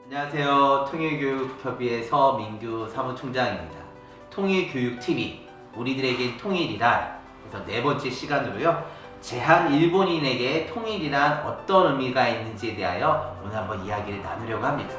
안녕하세요. 통일교육협의회 서민규 사무총장입니다. 통일교육TV, 우리들에겐 통일이란, 그래서 네 번째 시간으로요. 제한 일본인에게 통일이란 어떤 의미가 있는지에 대하여 오늘 한번 이야기를 나누려고 합니다.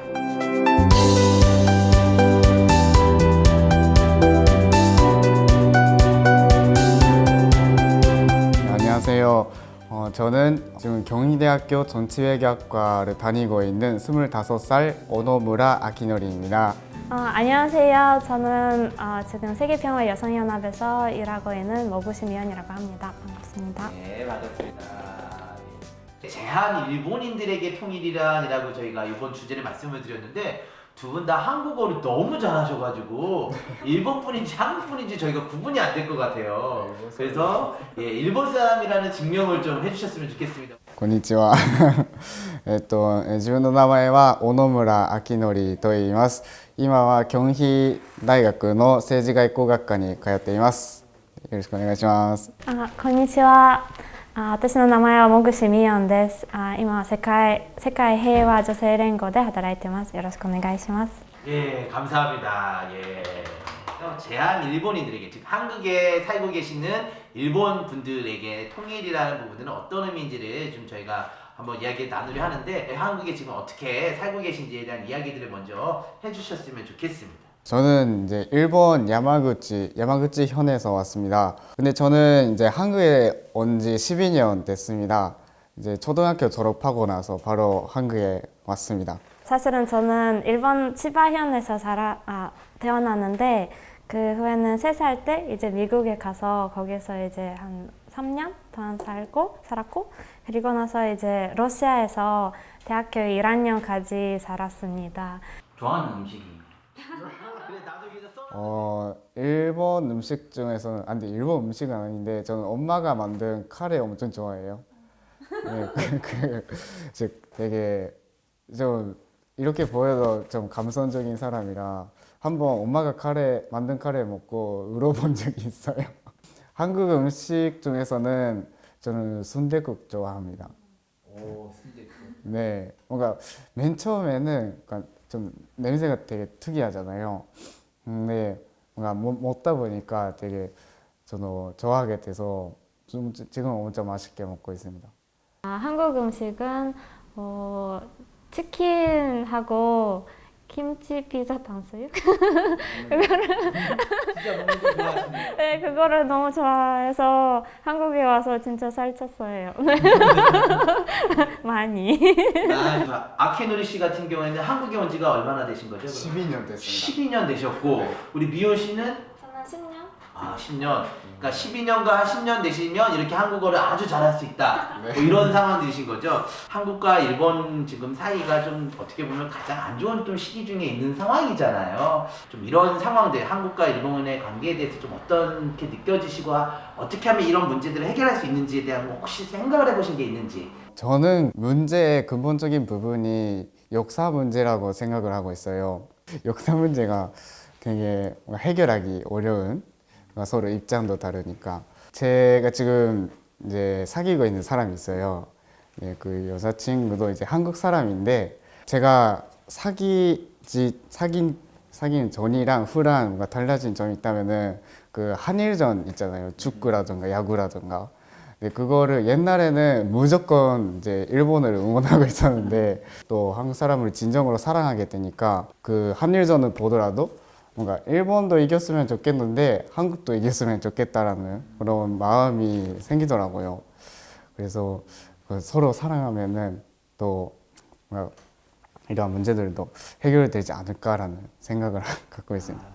안녕하세요. 저는 지금 경희대학교 정치외교학과를 다니고 있는 25살 오노무라 아키노리입니다. 안녕하세요. 저는 지금 세계평화 여성연합에서 일하고 있는 모구시 미연이라고 합니다. 반갑습니다. 네, 반갑습니다. 제한 일본인들에게 통일이란이라고 저희가 이번 주제를 말씀을 드렸는데 두 분 다 한국어를 너무 잘하셔가지고 일본 분인지 한국 분인지 저희가 구분이 안 될 것 같아요. 그래서 일본 사람이라는 증명을 좀 해주셨으면 좋겠습니다. こんにちは。自分の名前は小野村明則と言います。今は京肥大学の政治外交学科に通っています。よろしくお願いします。こんにちは。私の名前はモグシミヨンです。今は世界平和女性連合で働いています。よろしくお願いします。 예, 감사합니다. 예. 제한 일본인들에게, 즉 한국에 살고 계시는 일본 분들에게 통일이라는 부분들은 어떤 의미인지를 좀 저희가 한번 이야기 나누려 하는데 한국에 지금 어떻게 살고 계신지에 대한 이야기들을 먼저 해주셨으면 좋겠습니다. 저는 이제 일본 야마구치 현에서 왔습니다. 근데 저는 이제 한국에 온 지 12년 됐습니다. 이제 초등학교 졸업하고 나서 바로 한국에 왔습니다. 사실은 저는 일본 치바현에서 태어났는데 그 후에는 3살 때 이제 미국에 가서 거기서 이제 한 3년 동안 살았고 그리고 나서 이제 러시아에서 대학교 1학년까지 살았습니다. 좋아하는 음식이? 일본 음식 중에서는 근데 일본 음식은 아닌데 저는 엄마가 만든 카레 엄청 좋아해요. 네, 즉 되게 좀 이렇게 보여도 좀 감성적인 사람이라 한번 엄마가 만든 카레 먹고 울어본 적이 있어요. 한국 음식 중에서는 저는 순댓국 좋아합니다. 오, 순댓국. 네, 뭔가 맨 처음에는 좀 냄새가 되게 특이하잖아요. 근데 뭔가 먹다 보니까 되게 저도 좋아하게 돼서 지금 엄청 맛있게 먹고 있습니다. 한국 음식은 치킨하고 김치 피자 탕수육 진짜 먹는 거 좋아하시네요. 네, 그거를 너무 좋아해서 한국에 와서 진짜 살쪘어요. 많이. 아키노리 씨 같은 경우에는 한국에 온 지가 얼마나 되신 거죠? 12년 됐습니다. 12년 되셨고 우리 미연 씨는? 저는 10년? 10년. 그러니까 12년과 10년 되시면 이렇게 한국어를 아주 잘할 수 있다. 뭐 이런 상황들이신 거죠. 한국과 일본 지금 사이가 좀 어떻게 보면 가장 안 좋은 좀 시기 중에 있는 상황이잖아요. 좀 이런 상황들, 한국과 일본의 관계에 대해서 좀 어떻게 느껴지시고 어떻게 하면 이런 문제들을 해결할 수 있는지에 대한 혹시 생각을 해보신 게 있는지. 저는 문제의 근본적인 부분이 역사 문제라고 생각을 하고 있어요. 역사 문제가 되게 해결하기 어려운, 서로 입장도 다르니까. 제가 지금 이제 사귀고 있는 사람이 있어요. 그 여자친구도 이제 한국 사람인데 제가 사귄 전이랑 후랑 뭔가 달라진 점이 있다면은 그 한일전 있잖아요. 축구라던가 야구라던가. 그거를 옛날에는 무조건 이제 일본을 응원하고 있었는데 또 한국 사람을 진정으로 사랑하게 되니까 그 한일전을 보더라도 뭔가 일본도 이겼으면 좋겠는데 한국도 이겼으면 좋겠다라는 그런 마음이 생기더라고요. 그래서 서로 사랑하면은 또 뭔가 이러한 문제들도 해결되지 않을까라는 생각을 갖고 있습니다.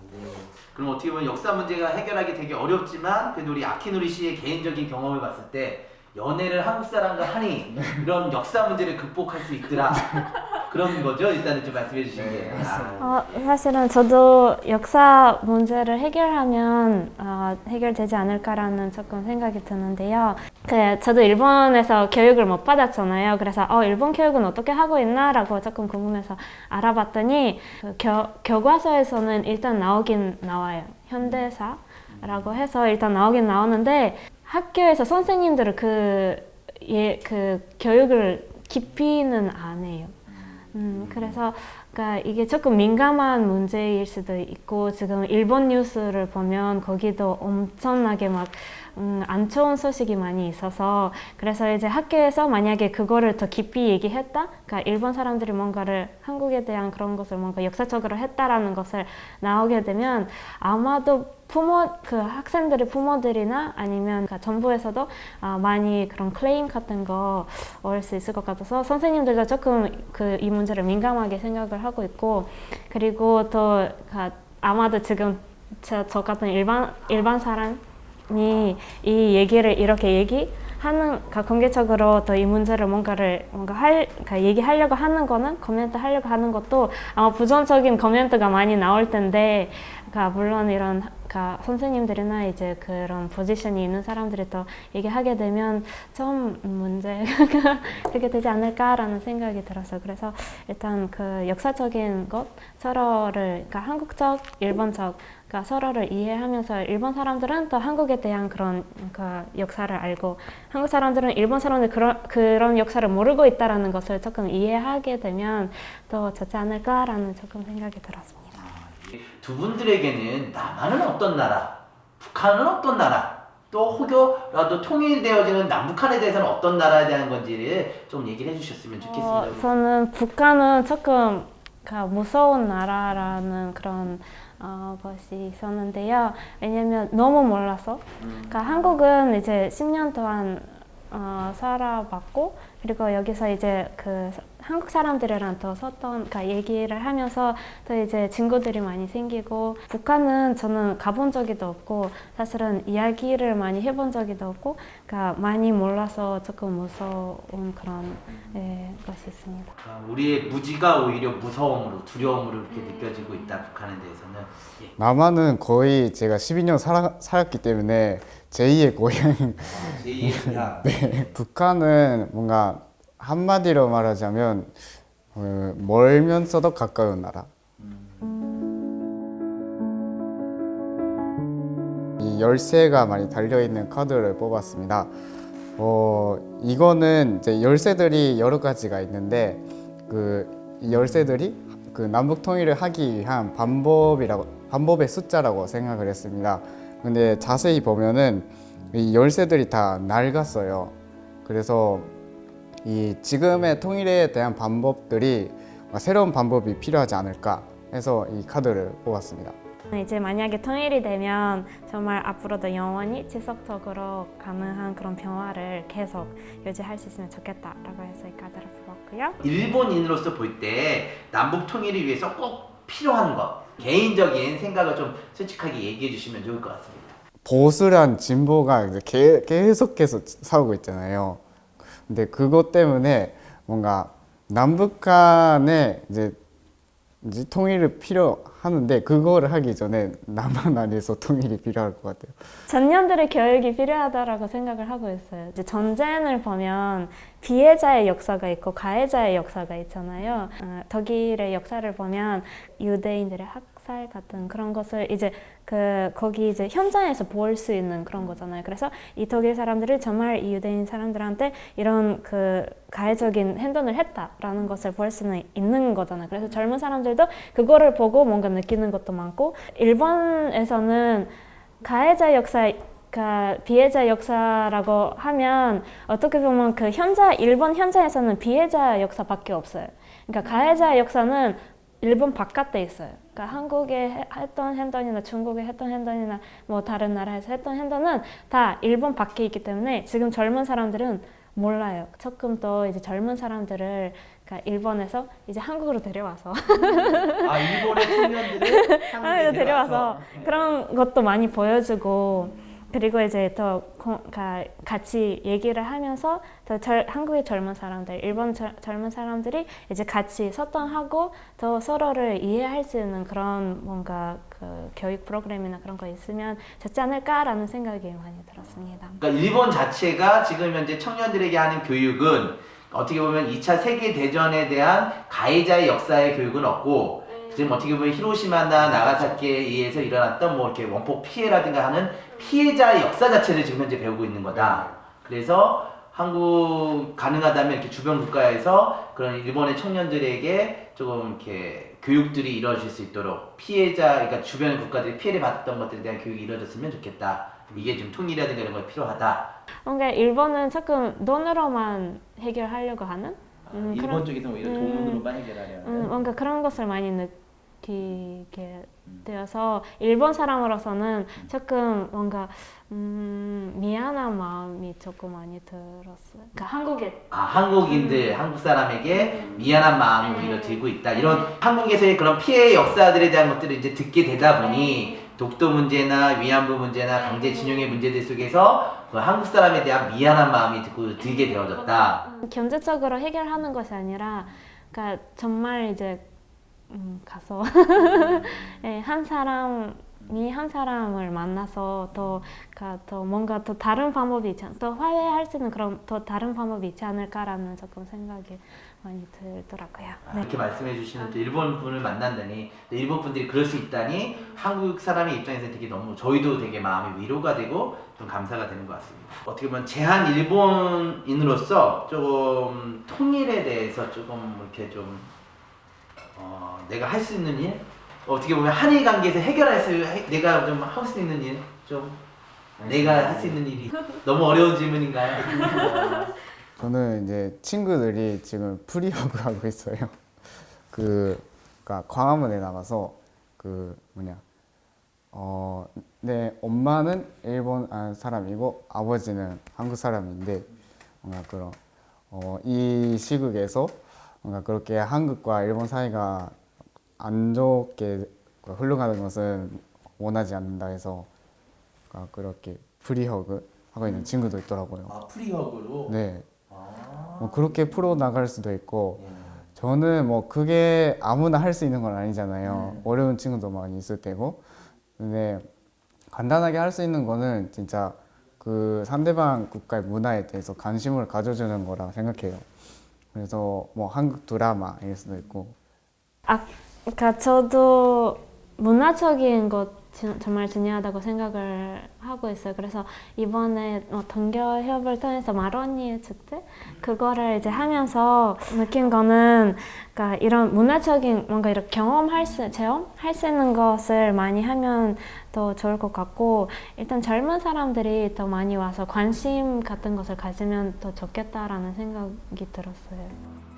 그럼 어떻게 보면 역사 문제가 해결하기 되게 어렵지만 그래도 우리 아키노리 씨의 개인적인 경험을 봤을 때 연애를 한국 사람과 하니 이런 역사 문제를 극복할 수 있더라. 그런 거죠? 일단은 좀 말씀해 주신 게. 사실은 저도 역사 문제를 해결하면 해결되지 않을까라는 조금 생각이 드는데요. 저도 일본에서 교육을 못 받았잖아요. 그래서 일본 교육은 어떻게 하고 있나라고 조금 궁금해서 알아봤더니 교과서에서는 일단 나오긴 나와요. 현대사라고 해서 일단 나오긴 나오는데 학교에서 선생님들은 그 교육을 깊이는 안 해요. 그래서 그러니까 이게 조금 민감한 문제일 수도 있고 지금 일본 뉴스를 보면 거기도 엄청나게 막 안 좋은 소식이 많이 있어서 그래서 이제 학교에서 만약에 그거를 더 깊이 얘기했다, 그러니까 일본 사람들이 뭔가를 한국에 대한 그런 것을 뭔가 역사적으로 했다라는 것을 나오게 되면 아마도 그 학생들의 부모들이나 아니면 그러니까 정부에서도 많이 그런 클레임 같은 거 얻을 수 있을 것 같아서 선생님들도 조금 이 문제를 민감하게 생각을 하고 있고 그리고 또 그러니까 아마도 지금 저 같은 일반 사람이 이 얘기를 이렇게 얘기하는 그러니까 공개적으로 또 이 문제를 뭔가 그러니까 얘기하려고 하는 거는 코멘트 하려고 하는 것도 아마 부정적인 코멘트가 많이 나올 텐데 그러니까 물론 이런 그러니까 선생님들이나 이제 그런 포지션이 있는 사람들이 또 얘기하게 되면 좀 문제가 되게 되지 않을까라는 생각이 들었어요. 그래서 일단 그 역사적인 것 서로를 그러니까 한국적, 일본적 그러니까 서로를 이해하면서 일본 사람들은 또 한국에 대한 그런 그러니까 역사를 알고 한국 사람들은 일본 사람들 그런 역사를 모르고 있다라는 것을 조금 이해하게 되면 더 좋지 않을까라는 조금 생각이 들었습니다. 두 분들에게는 남한은 어떤 나라, 북한은 어떤 나라, 또 혹여라도 통일되어지는 남북한에 대해서는 어떤 나라에 대한 건지를 좀 얘기를 해주셨으면 좋겠습니다. 저는 북한은 조금 무서운 나라라는 그런 것이 있었는데요. 왜냐면 너무 몰라서. 그러니까 한국은 이제 10년 동안 살아봤고 그리고 여기서 이제 그 한국 사람들이랑 더 그러니까 얘기를 하면서 또 이제 친구들이 많이 생기고 북한은 저는 가본 적이도 없고 사실은 이야기를 많이 해본 적이도 없고 그러니까 많이 몰라서 조금 무서운 그런 것이 있습니다. 우리의 무지가 오히려 무서움으로 두려움으로 이렇게 느껴지고 있다 북한에 대해서는. 예. 남한은 거의 제가 12년 살았기 때문에 제2의 고향. 제2의 네. 북한은 뭔가 한마디로 말하자면 멀면서도 가까운 나라. 이 열쇠가 많이 달려있는 카드를 뽑았습니다. 이거는 이제 열쇠들이 여러 가지가 있는데 이 열쇠들이 그 남북 통일을 하기 위한 방법의 숫자라고 생각을 했습니다. 근데 자세히 보면은 이 열쇠들이 다 낡았어요. 그래서 이 지금의 통일에 대한 방법들이 새로운 방법이 필요하지 않을까 해서 이 카드를 뽑았습니다. 이제 만약에 통일이 되면 정말 앞으로도 영원히 지속적으로 가능한 그런 평화를 계속 유지할 수 있으면 좋겠다라고 해서 이 카드를 뽑았고요. 일본인으로서 볼 때 남북 통일을 위해서 꼭 필요한 것, 개인적인 생각을 좀 솔직하게 얘기해 주시면 좋을 것 같습니다. 보수란 진보가 이제 계속해서 싸우고 있잖아요. 근데 그것 때문에 뭔가 남북 간에 이제 통일이 필요하는데 그거를 하기 전에 남한 안에서 통일이 필요할 것 같아요. 청년들의 교육이 필요하다라고 생각을 하고 있어요. 이제 전쟁을 보면 피해자의 역사가 있고 가해자의 역사가 있잖아요. 독일의 역사를 보면 유대인들의 학살 같은 그런 것을 이제 거기 이제 현장에서 볼 수 있는 그런 거잖아요. 그래서 이 독일 사람들이 정말 이 유대인 사람들한테 이런 가해적인 행동을 했다라는 것을 볼 수는 있는 거잖아요. 그래서 젊은 사람들도 그거를 보고 뭔가 느끼는 것도 많고 일본에서는 가해자 역사 피해자 역사라고 하면 어떻게 보면 일본 현장에서는 피해자 역사밖에 없어요. 그러니까 가해자 역사는 일본 바깥에 있어요. 그러니까 한국에 했던 행동이나 중국에 했던 행동이나 뭐 다른 나라에서 했던 행동은 다 일본 밖에 있기 때문에 지금 젊은 사람들은 몰라요. 조금 더 이제 젊은 사람들을 그러니까 일본에서 이제 한국으로 데려와서 일본의 청년들을 한국에 데려와서 그런 것도 많이 보여주고 그리고 이제 더 같이 얘기를 하면서 더 한국의 젊은 사람들, 일본 젊은 사람들이 이제 같이 소통하고 더 서로를 이해할 수 있는 그런 뭔가 교육 프로그램이나 그런 거 있으면 좋지 않을까라는 생각이 많이 들었습니다. 그러니까 일본 자체가 지금 현재 청년들에게 하는 교육은 어떻게 보면 2차 세계대전에 대한 가해자의 역사의 교육은 없고 지금 어떻게 보면 히로시마나 나가사키에 의해서 일어났던 뭐 이렇게 원폭 피해라든가 하는 피해자의 역사 자체를 지금 현재 배우고 있는 거다. 그래서 한국 가능하다면 이렇게 주변 국가에서 그런 일본의 청년들에게 조금 이렇게 교육들이 이루어질 수 있도록 피해자, 그러니까 주변 국가들이 피해를 받았던 것들에 대한 교육이 이루어졌으면 좋겠다. 이게 좀 통일이라든가 이런 거 필요하다. 뭔가 일본은 조금 돈으로만 해결하려고 하는 일본 쪽에서 오히려 돈으로만 해결하려는. 뭔가 그런 것을 많이 느끼게 되어서 일본 사람으로서는 조금 뭔가 미안한 마음이 조금 많이 들었어요. 그러니까 한국에 한국인들, 한국 사람에게 미안한 마음이 오히려 들고 있다. 이런 한국에서의 그런 피해 역사들에 대한 것들을 이제 듣게 되다 보니 독도 문제나 위안부 문제나 강제징용의 문제들 속에서 그 한국 사람에 대한 미안한 마음이 들게 되어졌다. 경제적으로 해결하는 것이 아니라, 그러니까 정말 이제 가서 네, 한 사람을 만나서 더 뭔가 더 다른 방법이 있지 더 화해할 수 있는 그런 더 다른 방법이 있지 않을까라는 조금 생각이 많이 들더라고요. 네. 이렇게 말씀해 주시는 또 일본 분을 만난다니, 또 일본 분들이 그럴 수 있다니 한국 사람의 입장에서 되게 너무 저희도 되게 마음이 위로가 되고 좀 감사가 되는 것 같습니다. 어떻게 보면 제한 일본인으로서 조금 통일에 대해서 조금 이렇게 좀 내가 할 수 있는 일, 어떻게 보면 한일 관계에서 내가 좀 할 수 있는 일, 좀 내가 할 수 있는 일이 너무 어려운 질문인가요? 저는 이제 친구들이 지금 프리허그 하고 있어요. 그러니까 광화문에 나가서 내 엄마는 일본 사람이고 아버지는 한국 사람인데 뭔가 그런 이 시국에서 뭔가 그렇게 한국과 일본 사이가 안 좋게 흘러가는 것은 원하지 않는다 해서 그렇게 프리허그 하고 있는 친구도 있더라고요. 프리허그로? 네. 뭐 그렇게 풀어 나갈 수도 있고 저는 뭐 그게 아무나 할 수 있는 건 아니잖아요. 어려운 친구도 많이 있을 테고. 근데 간단하게 할 수 있는 거는 진짜 그 상대방 국가의 문화에 대해서 관심을 가져주는 거라 생각해요. 그래서 뭐 한국 드라마일 수도 있고. 그러니까 저도 문화적인 것 정말 중요하다고 생각을 하고 있어요. 그래서 이번에 동교협을 통해서 마로니의 축제 그거를 이제 하면서 느낀 거는, 그러니까 이런 문화적인 뭔가 이렇게 체험할 수 있는 것을 많이 하면 더 좋을 것 같고, 일단 젊은 사람들이 더 많이 와서 관심 같은 것을 가지면 더 좋겠다라는 생각이 들었어요.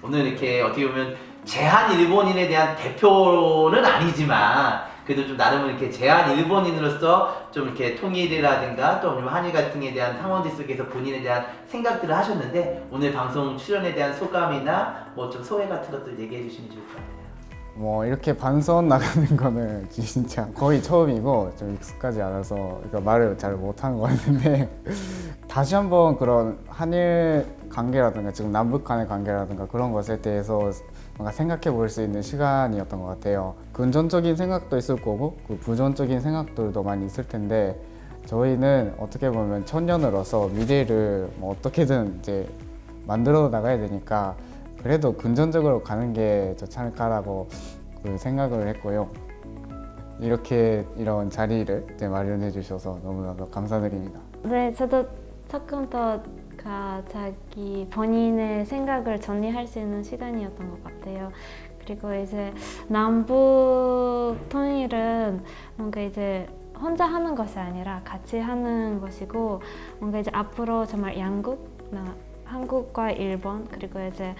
오늘 이렇게 어떻게 보면 제한 일본인에 대한 대표는 아니지만 그래도 좀 나름 이렇게 제한 일본인으로서 좀 이렇게 통일이라든가 또 한일 갈등에 대한 상황들 속에서 본인에 대한 생각들을 하셨는데, 오늘 방송 출연에 대한 소감이나 뭐 좀 소회 같은 것들 얘기해 주시면 좋을 것 같아요. 뭐 이렇게 반선 나가는 거는 진짜 거의 처음이고 좀 익숙하지 않아서 그러니까 말을 잘 못하는 것 같은데 다시 한번 그런 한일 관계라든가 지금 남북 간의 관계라든가 그런 것에 대해서 뭔가 생각해 볼 수 있는 시간이었던 것 같아요. 긍정적인 생각도 있을 거고 그 부정적인 생각들도 많이 있을 텐데 저희는 어떻게 보면 청년으로서 미래를 뭐 어떻게든 이제 만들어 나가야 되니까 그래도 긍정적으로 가는 게 좋지 않을까라고 생각을 했고요. 이런 자리를 이제 마련해 주셔서 너무나도 감사드립니다. 네, 저도 조금 더 자기 본인의 생각을 정리할 수 있는 시간이었던 것 같아요. 그리고 이제 남북 통일은 뭔가 이제 혼자 하는 것이 아니라 같이 하는 것이고, 뭔가 이제 앞으로 정말 한국과 일본 그리고 이제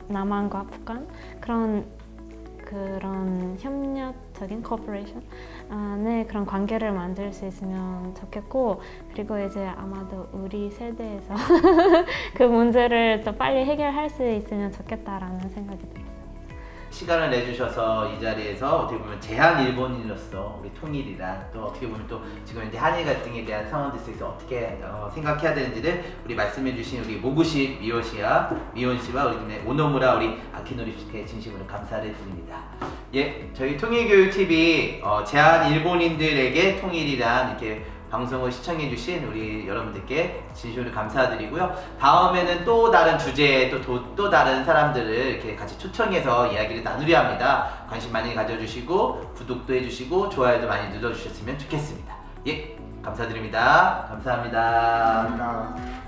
남한과 북한 그런 협력적인 코퍼레이션의 그런 관계를 만들 수 있으면 좋겠고, 그리고 이제 아마도 우리 세대에서 그 문제를 또 빨리 해결할 수 있으면 좋겠다라는 생각이 들어요. 시간을 내주셔서 이 자리에서 어떻게 보면 제한 일본인으로서 우리 통일이란 또 어떻게 보면 또 지금 이제 한일 갈등에 대한 상황들 속에서 어떻게 생각해야 되는지를 우리 말씀해주신 우리 모구시 미온 씨와 우리 오노무라 우리 아키노리 씨께 진심으로 감사를 드립니다. 예, 저희 통일교육TV 제한 일본인들에게 통일이란 이렇게 방송을 시청해주신 우리 여러분들께 진심으로 감사드리고요. 다음에는 또 다른 주제에 또 다른 사람들을 이렇게 같이 초청해서 이야기를 나누려 합니다. 관심 많이 가져주시고 구독도 해주시고 좋아요도 많이 눌러주셨으면 좋겠습니다. 예, 감사드립니다. 감사합니다. 감사합니다.